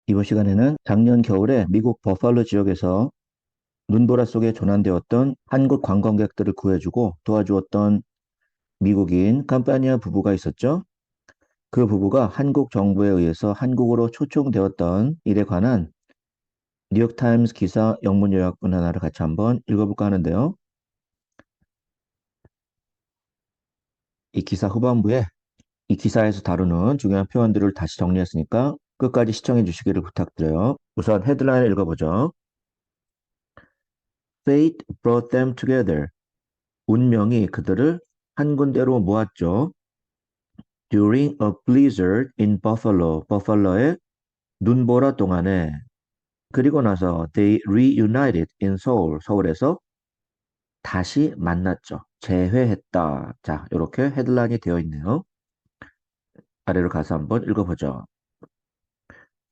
이번 시간에는 작년 겨울에 미국 버팔로 지역에서 눈보라 속에 조난되었던 한국 관광객들을 구해주고 도와주었던 미국인 캄파니아 부부가 있었죠. 그 부부가 한국 정부에 의해서 한국으로 초청되었던 일에 관한 뉴욕타임스 기사 영문 요약본 하나를 같이 한번 읽어볼까 하는데요. 이 기사 후반부에 이 기사에서 다루는 중요한 표현들을 다시 정리했으니까 끝까지 시청해 주시기를 부탁드려요. 우선 헤드라인을 읽어보죠. Fate brought them together. 운명이 그들을 한 군데로 모았죠. During a blizzard in Buffalo, 버팔로의 눈보라 동안에. 그리고 나서 they reunited in Seoul, 서울에서 다시 만났죠. 재회했다. 자, 이렇게 헤드라인이 되어 있네요. 아래로 가서 한번 읽어보죠.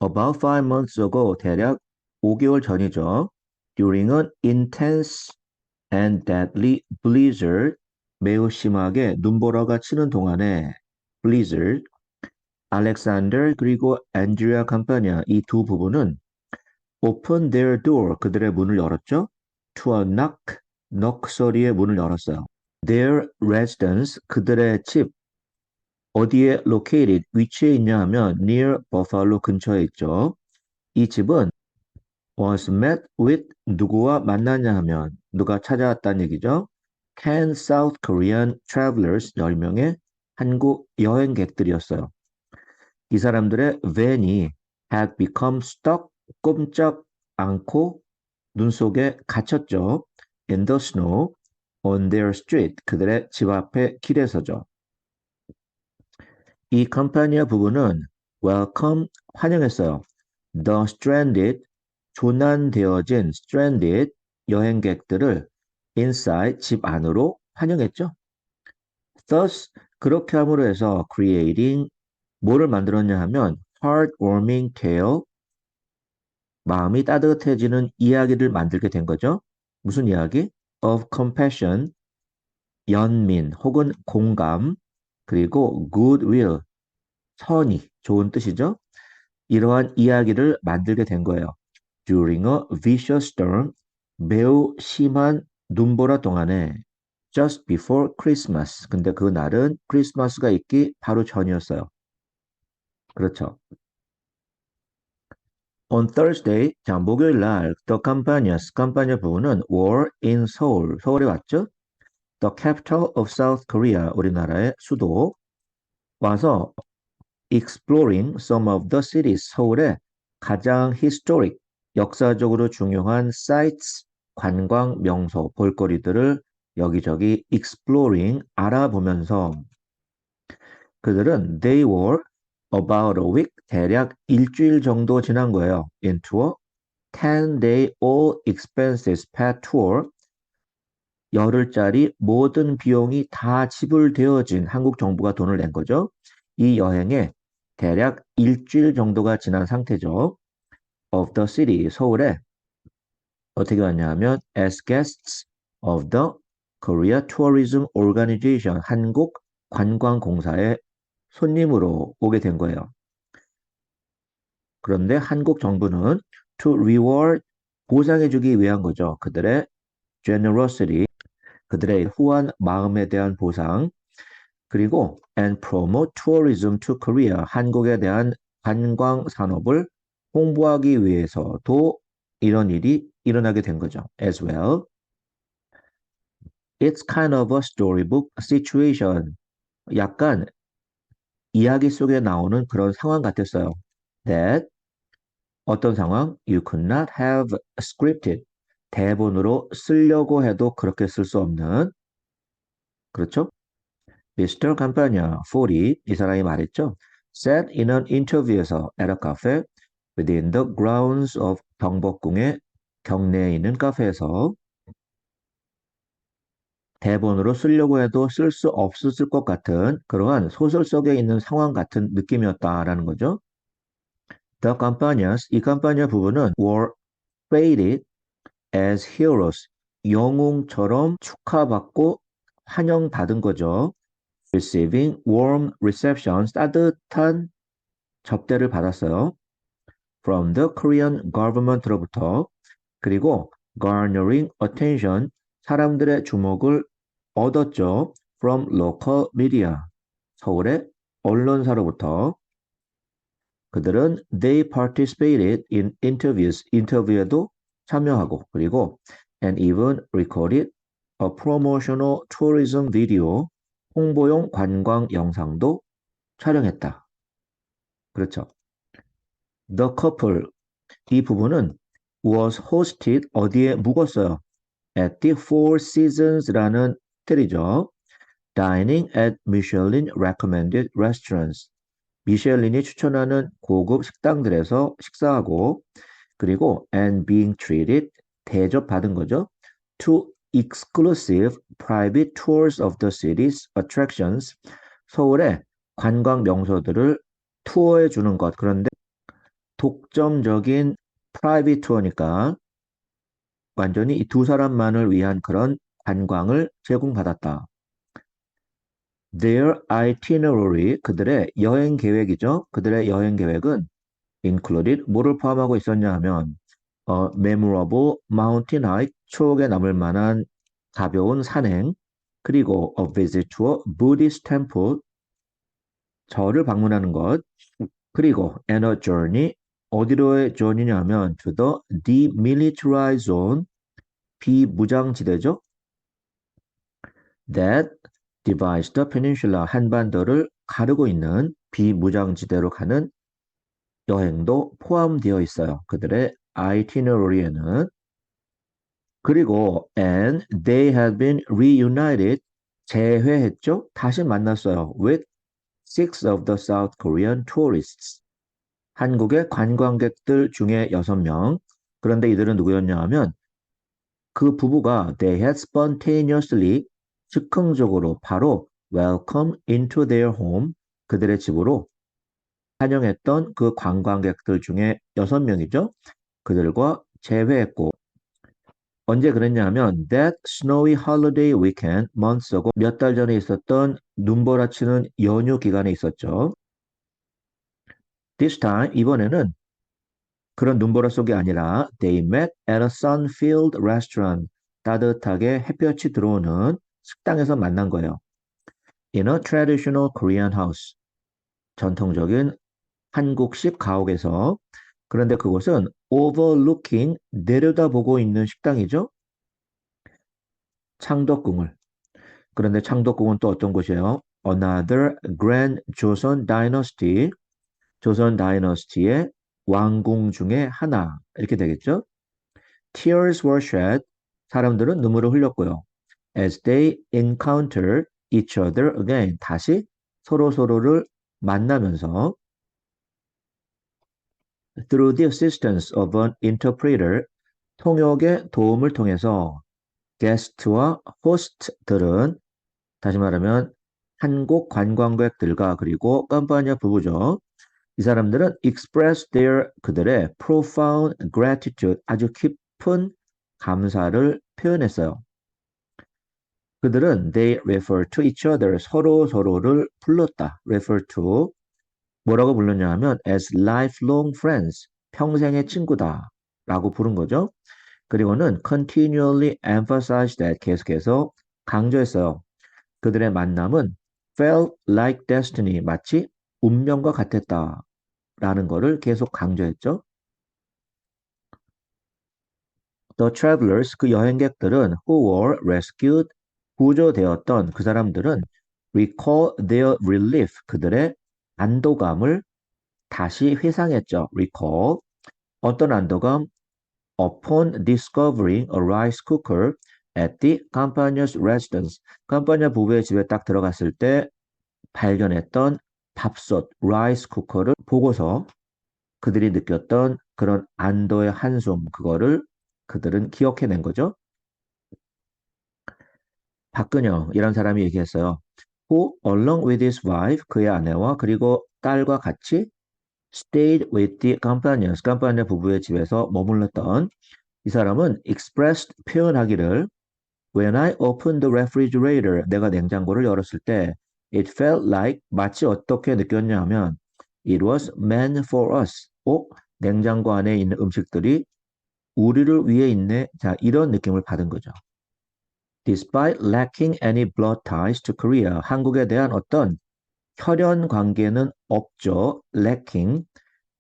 About 5 months ago, 대략 5개월 전이죠. During an intense and deadly blizzard, 매우 심하게 눈보라가 치는 동안에 blizzard, 알렉산더 그리고 안드레아 캄파니아 이 두 부부는 open their door 그들의 문을 열었죠. to a knock, knock 소리의 문을 열었어요. Their residence 그들의 집 어디에 located 위치에 있냐 하면 near Buffalo 근처에 있죠. 이 집은 was met with 누구와 만나냐 하면 누가 찾아왔다는 얘기죠. 10 South Korean travelers 10명의 한국 여행객들이었어요. 이 사람들의 van이 had become stuck 꼼짝 않고 눈 속에 갇혔죠. in the snow on their street 그들의 집 앞에 길에서죠. 이 컴파니아 부부는 welcome 환영했어요. The stranded 조난되어진 stranded 여행객들을 inside 집 안으로 환영했죠. Thus 그렇게 함으로 해서 creating 뭐를 만들었냐 하면 heartwarming tale 마음이 따뜻해지는 이야기를 만들게 된 거죠. 무슨 이야기? of compassion 연민 혹은 공감 그리고 goodwill 선의 좋은 뜻이죠. 이러한 이야기를 만들게 된 거예요. During a vicious storm 매우 심한 눈보라 동안에 just before Christmas 근데 그 날은 크리스마스가 있기 바로 전이었어요. 그렇죠. On Thursday, 자, 목요일 날, The Campanias, 캄파니아 부부는 were in Seoul, 서울에 왔죠? The capital of South Korea, 우리나라의 수도. 와서 exploring some of the cities, 서울의 가장 historic, 역사적으로 중요한 sites, 관광 명소, 볼거리들을 여기저기 exploring, 알아보면서 그들은 they were about a week, 대략 일주일 정도 지난 거예요. into a 10-day all expenses paid tour 열흘짜리 모든 비용이 다 지불되어진 한국 정부가 돈을 낸 거죠. 이 여행에 대략 일주일 정도가 지난 상태죠. of the city 서울에 어떻게 왔냐 하면 as guests of the Korea Tourism Organization 한국 관광공사의 손님으로 오게 된 거예요. 그런데 한국 정부는 to reward 보상해주기 위한 거죠. 그들의 generosity 그들의 후한 마음에 대한 보상, 그리고 and promote tourism to Korea, 한국에 대한 관광 산업을 홍보하기 위해서도 이런 일이 일어나게 된 거죠. As well, it's kind of a storybook situation. 약간 이야기 속에 나오는 그런 상황 같았어요. That 어떤 상황? You could not have scripted. 대본으로 쓰려고 해도 그렇게 쓸 수 없는 그렇죠? Mr. Campania, 40, 이 사람이 말했죠. Said in an interview에서 at a cafe within the grounds of 경복궁의 경내에 있는 카페에서 대본으로 쓰려고 해도 쓸 수 없었을 것 같은 그러한 소설 속에 있는 상황 같은 느낌이었다라는 거죠. The Campanias, 이 캄파니아 부부는 were feted as heroes, 영웅처럼 축하받고 환영받은 거죠. Receiving warm receptions, 따뜻한 접대를 받았어요. from the Korean government로부터 그리고 garnering attention 사람들의 주목을 얻었죠. from local media 서울의 언론사로부터 그들은 they participated in interviews 인터뷰에도 참여하고 그리고 and even recorded a promotional tourism video 홍보용 관광 영상도 촬영했다. 그렇죠. The couple 이 부부는 was hosted 어디에 묵었어요? at the Four Seasons라는 호텔이죠. dining at Michelin recommended restaurants 미셸린이 추천하는 고급 식당들에서 식사하고 그리고 and being treated 대접받은 거죠. to exclusive private tours of the city's attractions 서울의 관광 명소들을 투어해 주는 것. 그런데 독점적인 프라이빗 투어니까 완전히 이 두 사람만을 위한 그런 관광을 제공받았다. Their itinerary, 그들의 여행 계획이죠. 그들의 여행 계획은 included, 뭐를 포함하고 있었냐 하면 memorable mountain hike, 추억에 남을 만한 가벼운 산행, 그리고 a visit to a Buddhist temple, 절을 방문하는 것, 그리고 and a journey, 어디로의 journey냐 하면 to the demilitarized zone, 비무장지대죠. that divides the peninsula, 한반도를 가르고 있는 비무장지대로 가는 여행도 포함되어 있어요. 그들의 itinerary에는. 그리고 and they had been reunited, 재회했죠. 다시 만났어요. with six of the South Korean tourists. 한국의 관광객들 중에 6명. 그런데 이들은 누구였냐 하면 그 부부가 they had spontaneously 즉흥적으로 바로 welcome into their home 그들의 집으로 환영했던 그 관광객들 중에 6명이죠. 그들과 재회했고 언제 그랬냐 하면 that snowy holiday weekend months ago 몇 달 전에 있었던 눈보라치는 연휴 기간에 있었죠. This time 이번에는 그런 눈보라 속이 아니라 they met at a sun-filled restaurant 따뜻하게 햇볕이 들어오는 식당에서 만난 거예요. In a traditional Korean house 전통적인 한국식 가옥에서 그런데 그곳은 overlooking 내려다보고 있는 식당이죠. 창덕궁을. 그런데 창덕궁은 또 어떤 곳이에요? Another Grand Joseon Dynasty 조선 다이너스티의 왕궁 중에 하나 이렇게 되겠죠. Tears were shed 사람들은 눈물을 흘렸고요. As they encountered each other again 다시 서로를 만나면서 through the assistance of an interpreter 통역의 도움을 통해서 게스트와 호스트들은 다시 말하면 한국 관광객들과 그리고 깜파니아 부부죠. 이 사람들은 express their 그들의 profound gratitude 아주 깊은 감사를 표현했어요. 그들은 they refer to each other 서로를 불렀다. refer to 뭐라고 불렀냐 하면 as lifelong friends 평생의 친구다 라고 부른 거죠. 그리고는 continually emphasized that 계속해서 강조했어요. 그들의 만남은 felt like destiny 마치 운명과 같았다 라는 거를 계속 강조했죠. The travelers 그 여행객들은 who were rescued 구조되었던 그 사람들은 recall their relief 그들의 안도감을 다시 회상했죠. recall 어떤 안도감? Upon discovering a rice cooker at the Campania's residence. 캄파니아 부부의 집에 딱 들어갔을 때 발견했던 밥솥, 라이스 쿠커를 보고서 그들이 느꼈던 그런 안도의 한숨, 그거를 그들은 기억해낸 거죠. 박근영이란 사람이 얘기했어요. Who, along with his wife, 그의 아내와 그리고 딸과 같이 stayed with the Campanians, 캄파니아 부부의 집에서 머물렀던 이 사람은 expressed 표현하기를 When I opened the refrigerator, 내가 냉장고를 열었을 때 it felt like 마치 어떻게 느꼈냐 하면 it was meant for us. 냉장고 안에 있는 음식들이 우리를 위해 있네. 자, 이런 느낌을 받은 거죠. Despite lacking any blood ties to Korea, 한국에 대한 어떤 혈연 관계는 없죠. lacking.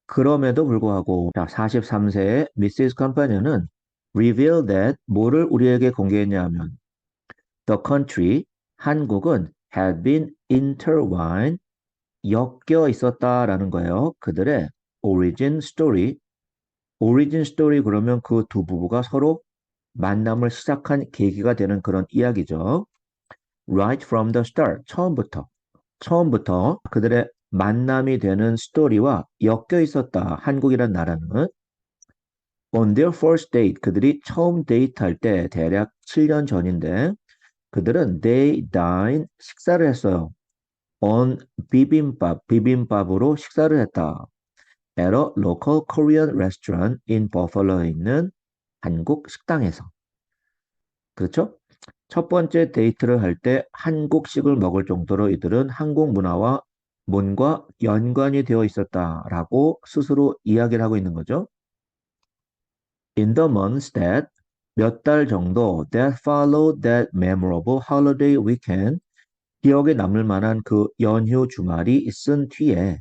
그럼에도 불구하고 자, 43세의 미시스 컴퍼니는 revealed that 뭐를 우리에게 공개했냐면 the country, 한국은 had been intertwined, 엮여 있었다라는 거예요. 그들의 origin story. origin story 그러면 그 두 부부가 서로 만남을 시작한 계기가 되는 그런 이야기죠. Right from the start, 처음부터 그들의 만남이 되는 스토리와 엮여 있었다. 한국이란 나라는 on their first date, 그들이 처음 데이트할 때 대략 7년 전인데 그들은 they dine, 식사를 했어요. on 비빔밥으로 식사를 했다. at a local Korean restaurant in Buffalo에 있는 한국 식당에서. 그렇죠? 첫 번째 데이트를 할 때 한국식을 먹을 정도로 이들은 한국 문화와 뭔가 연관이 되어 있었다라고 스스로 이야기를 하고 있는 거죠. In the months that 몇 달 정도 that followed that memorable holiday weekend 기억에 남을 만한 그 연휴 주말이 있은 뒤에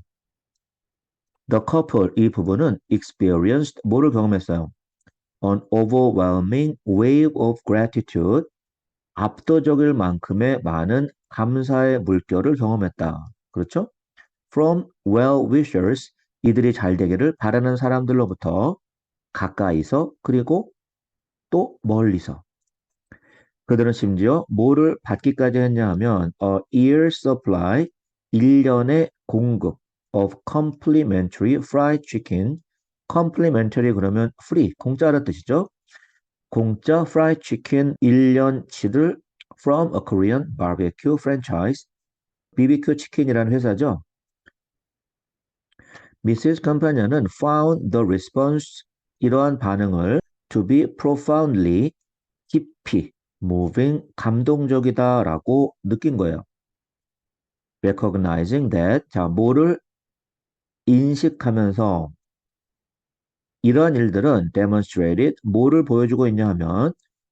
the couple 이 부부는 experienced 뭐를 경험했어요? An overwhelming wave of gratitude 압도적일 만큼의 많은 감사의 물결을 경험했다. 그렇죠? From well-wishers, 이들이 잘 되기를 바라는 사람들로부터 가까이서 그리고 또 멀리서. 그들은 심지어 뭐를 받기까지 했냐 하면 a year supply, 1년의 공급 of complimentary fried chicken, complimentary 그러면 free, 공짜라는 뜻이죠. 공짜 프라이드 치킨 1년치를 from a Korean barbecue franchise. BBQ 치킨이라는 회사죠. 미시스 컴파니언은 found the response 이러한 반응을 to be profoundly 깊이 moving 감동적이다라고 느낀 거예요. recognizing that 자 뭐를 인식하면서 이러한 일들은 demonstrated 뭐를 보여주고 있냐 하면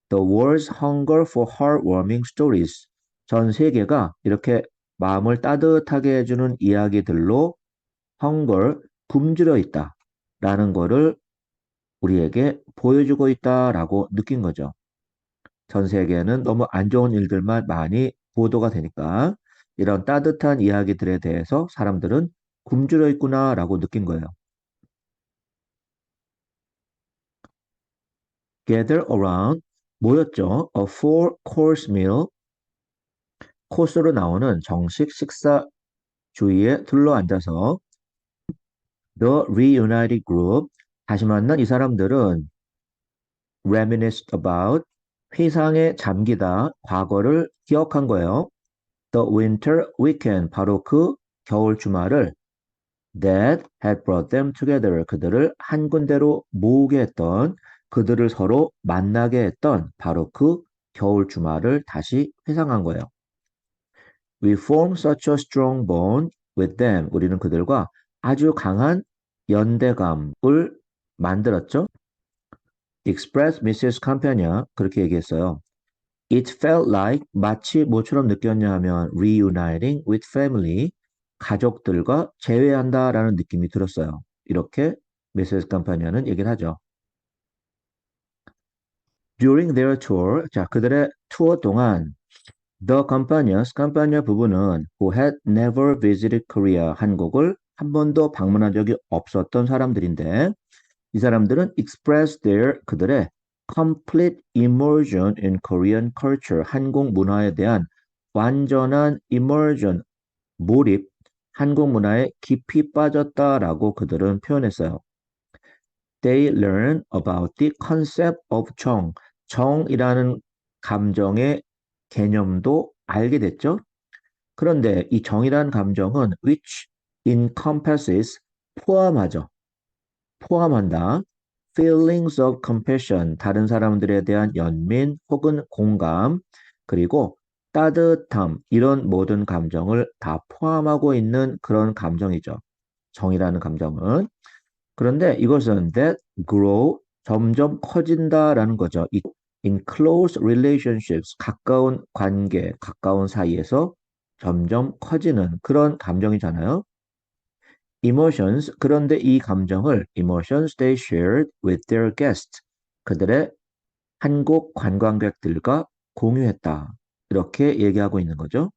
the world's hunger for heartwarming stories 전 세계가 이렇게 마음을 따뜻하게 해주는 이야기들로 hunger 굶주려 있다라는 거를 우리에게 보여주고 있다라고 느낀 거죠. 전 세계는 너무 안 좋은 일들만 많이 보도가 되니까 이런 따뜻한 이야기들에 대해서 사람들은 굶주려 있구나라고 느낀 거예요. gather around 모였죠. A four course meal 코스로 나오는 정식 식사 주위에 둘러앉아서 the reunited group 다시 만난 이 사람들은 reminisced about 회상에 잠기다 과거를 기억한 거예요. The winter weekend 바로 그 겨울 주말을 that had brought them together 그들을 한 군데로 모으게 했던 그들을 서로 만나게 했던 바로 그 겨울 주말을 다시 회상한 거예요. We formed such a strong bond with them. 우리는 그들과 아주 강한 연대감을 만들었죠. Express Mrs. Campania 그렇게 얘기했어요. It felt like 마치 뭐처럼 느꼈냐 하면 reuniting with family 가족들과 재회한다라는 느낌이 들었어요. 이렇게 Mrs. Campania는 얘기를 하죠. During their tour, 자 그들의 투어 동안 The companions, 캄파니아 부부는 who had never visited Korea, 한국을 한 번도 방문한 적이 없었던 사람들인데 이 사람들은 expressed their 그들의 complete immersion in Korean culture, 한국 문화에 대한 완전한 immersion, 몰입, 한국 문화에 깊이 빠졌다라고 그들은 표현했어요. They learn about the concept of 정, 정이라는 감정의 개념도 알게 됐죠. 그런데 이 정이라는 감정은 which encompasses 포함하죠. 포함한다. feelings of compassion 다른 사람들에 대한 연민 혹은 공감 그리고 따뜻함 이런 모든 감정을 다 포함하고 있는 그런 감정이죠. 정이라는 감정은 그런데 이것은 that grow 점점 커진다라는 거죠. In close relationships 가까운 관계, 가까운 사이에서 점점 커지는 그런 감정이잖아요. Emotions 그런데 이 감정을 emotions they shared with their guests 그들의 한국 관광객들과 공유했다. 이렇게 얘기하고 있는 거죠.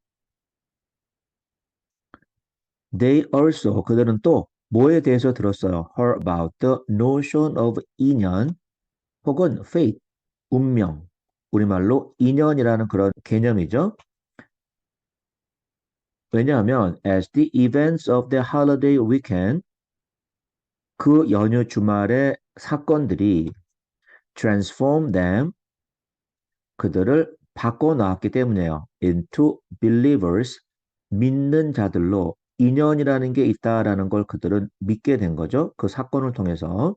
They also 그들은 또 뭐에 대해서 들었어요? Heard about the notion of 인연 혹은 fate, 운명. 우리말로 인연이라는 그런 개념이죠. 왜냐하면 as the events of the holiday weekend 그 연휴 주말의 사건들이 transform them 그들을 바꿔놨기 때문에요. into believers 믿는 자들로 인연이라는 게 있다라는 걸 그들은 믿게 된 거죠. 그 사건을 통해서.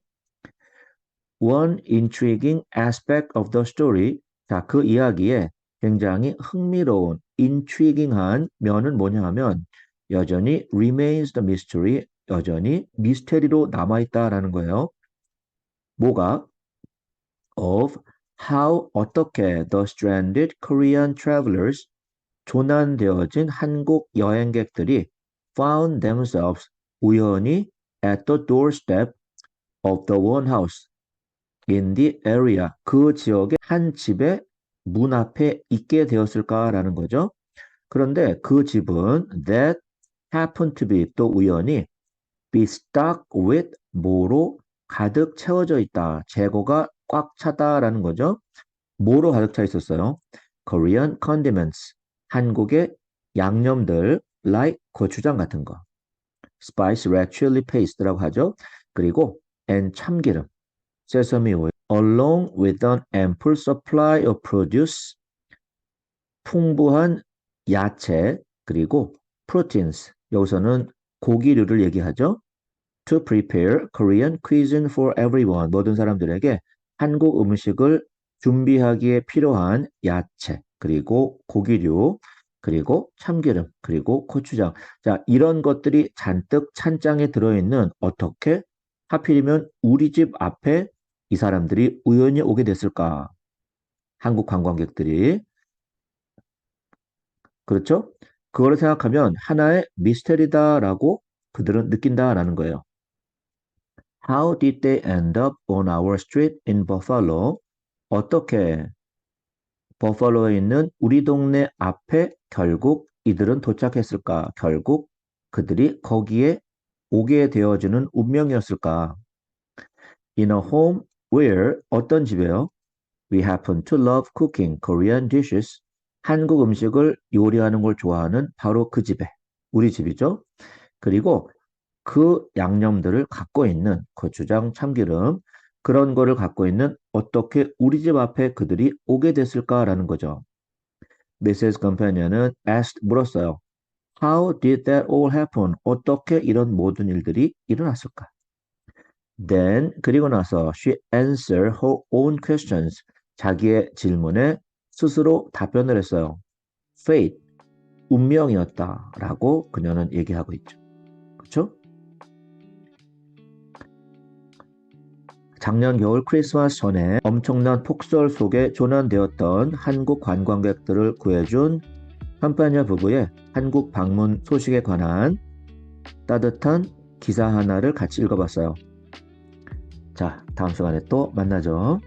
One intriguing aspect of the story. 자, 그 이야기에 굉장히 흥미로운 intriguing한 면은 뭐냐 하면 여전히 remains the mystery. 여전히 미스테리로 남아있다라는 거예요. 뭐가? Of how 어떻게 the stranded Korean travelers 조난되어진 한국 여행객들이 found themselves 우연히 at the doorstep of the one house in the area 그 지역의 한 집의 문 앞에 있게 되었을까라는 거죠. 그런데 그 집은 that happened to be 또 우연히 be stocked with 뭐로 가득 채워져 있다. 재고가 꽉 차다라는 거죠. 뭐로 가득 차 있었어요? Korean condiments. 한국의 양념들 like 고추장 같은 거. Spice red chili paste라고 하죠. 그리고 and 참기름. sesame oil. Along with an ample supply of produce. 풍부한 야채 그리고 proteins. 여기서는 고기류를 얘기하죠. To prepare Korean cuisine for everyone. 모든 사람들에게 한국 음식을 준비하기에 필요한 야채, 그리고 고기류, 그리고 참기름, 그리고 고추장. 자, 이런 것들이 잔뜩 찬장에 들어있는 어떻게 하필이면 우리 집 앞에 이 사람들이 우연히 오게 됐을까? 한국 관광객들이. 그렇죠? 그거를 생각하면 하나의 미스테리다라고 그들은 느낀다라는 거예요. How did they end up on our street in Buffalo? 어떻게 버팔로에 있는 우리 동네 앞에 결국 이들은 도착했을까? 결국 그들이 거기에 오게 되어주는 운명이었을까? In a home where 어떤 집에요? We happen to love cooking Korean dishes. 한국 음식을 요리하는 걸 좋아하는 바로 그 집에 우리 집이죠. 그리고 그 양념들을 갖고 있는 고추장, 참기름 그런 거를 갖고 있는 어떻게 우리 집 앞에 그들이 오게 됐을까라는 거죠. Mrs. Companion은 asked 물었어요. How did that all happen? 어떻게 이런 모든 일들이 일어났을까? Then 그리고 나서 she answered her own questions. 자기의 질문에 스스로 답변을 했어요. Fate, 운명이었다라고 그녀는 얘기하고 있죠. 그렇죠? 작년 겨울 크리스마스 전에 엄청난 폭설 속에 조난되었던 한국 관광객들을 구해준 캄파냐 부부의 한국 방문 소식에 관한 따뜻한 기사 하나를 같이 읽어봤어요. 자, 다음 시간에 또 만나죠.